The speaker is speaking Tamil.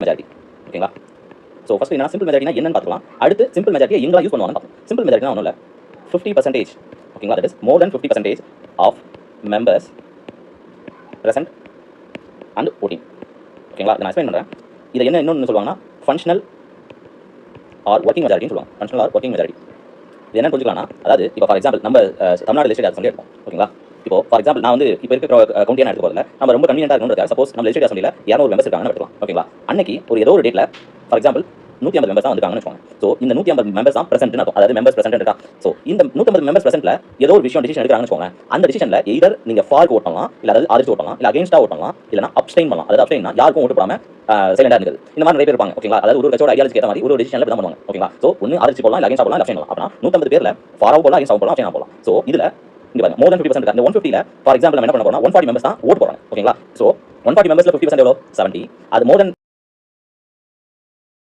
மெஜாரிட்டி. ஓகேங்களா? ஸோ ஃபர்ஸ்ட் என்ன சிம்பிள் மெஜாரிட்டினா என்னன்னு பார்த்துக்கலாம். அடுத்து சிம்பிள் மெஜாரிட்டியை எங்கெல்லாம் யூஸ் பண்ணுவாங்கன்னு பார்ப்போம். சிம்பிள் மெஜாரிட்டினா ஒன்றும் இல்லை, 50%. ஓகேங்களா? That is more than 50% of members present and voting. ஓகேங்களா? நான் எக்ஸ்பிளைன் பண்ணுறேன். இதை இன்னொன்று சொல்லுவாங்கன்னா ஃபங்க்ஷனல் ஆர் ஒர்க்கிங் மெஜாரிட்டின்னு சொல்லுவாங்க. ஃபங்க்ஷனல் ஆர் ஒர்க்கிங் மெஜாரிட்டி இது என்ன புரிஞ்சுக்கலாம்னா, அதாவது இப்போ ஃபார் எக்ஸாம்பிள் நம்ம தமிழ்நாடு லெஜிஸ்லேட்டிவ் அசெம்பிளி எடுப்போம். ஓகேங்களா? இப்போ ஃபார் எக்ஸாம்பிள் நான் இப்போ இருக்கிற கவுண்டியை எடுத்து போகிறதுல நம்ம ரொம்ப கன்வீனியன்ட்டாக இருக்கணும். சப்போஸ் நம்ம லெஜிஸ்லேட்டிவ் அசெம்பிளியில் 200 மெம்பர்ஸ் இருக்காங்கன்னு எடுக்கலாம். ஓகேங்களா? அன்னைக்கு ஏதோ ஒரு டேட்டில் ஃபார் எக்ஸாம்பிள் 150 மெம்பர்ஸ் தான் வந்துருக்காங்கன்னு வச்சுக்கோங்க. ஸோ இந்த 150 மெம்பர்ஸ் தான் பிரசன்ட்னு அர்த்தம். அதாவது மெம்பர்ஸ் பிரசன்ட் இருக்கா. ஸோ இந்த 150 மெம்பர்ஸ் பிரசன்ட்ல ஏதோ ஒரு விஷயம் டிசிஷன் எடுக்கிறாங்கன்னு வச்சுக்கோங்க. அந்த டிசிஷனில் எய்தர் நீங்கள் ஃபார் ஓட் பண்ணலாம், இல்லை அதாவது ஆதரிச்சு ஓட் பண்ணலாம், இல்லை அகேன்ஸ்டாக ஓட் பண்ணலாம், இல்லைனா அப்ஸ்டெயின் பண்ணலாம். அதாவது அப்ஸ்டெயின்னா யாருக்கும் ஓட்டு போடாமல் சைலண்டாக இருக்குது. இந்த மாதிரி நிறைய பேர் இருப்பாங்க. ஓகேங்களா? அதாவது ஒரு கட்சியோட ஐடியாலஜிக்கு ஏற்ற மாதிரி ஒரு டிசிஷனில் தான் பண்ணுவாங்க. ஓகேங்களா? ஸோ ஒன்று ஆதரிச்சு போடலாம், இல்லை அகேன்ஸ்டாக போடலாம், இல்லை அப்ஸ்டெயின் பண்ணலாம். அப்படின்னா 150 பேரில் ஃபாராக போடலாம், அகேன்ஸ்டாக போடலாம், அப்ஸ்டெயினாக போடலாம். ஸோ இதில் இங்க பாருங்க மோர் தென் 50% இருக்கா. இந்த 150ல ஃபார் எக்ஸாம்பிள் நம்ம என்ன பண்ண போறோம்னா 140 மெம்பர்ஸ் தான் ஓட் போறாங்க. ஓகேங்களா? ஸோ 140 மெம்பர்ஸ்ல 50% எவ்வளோ? 70. அது மோர் தென்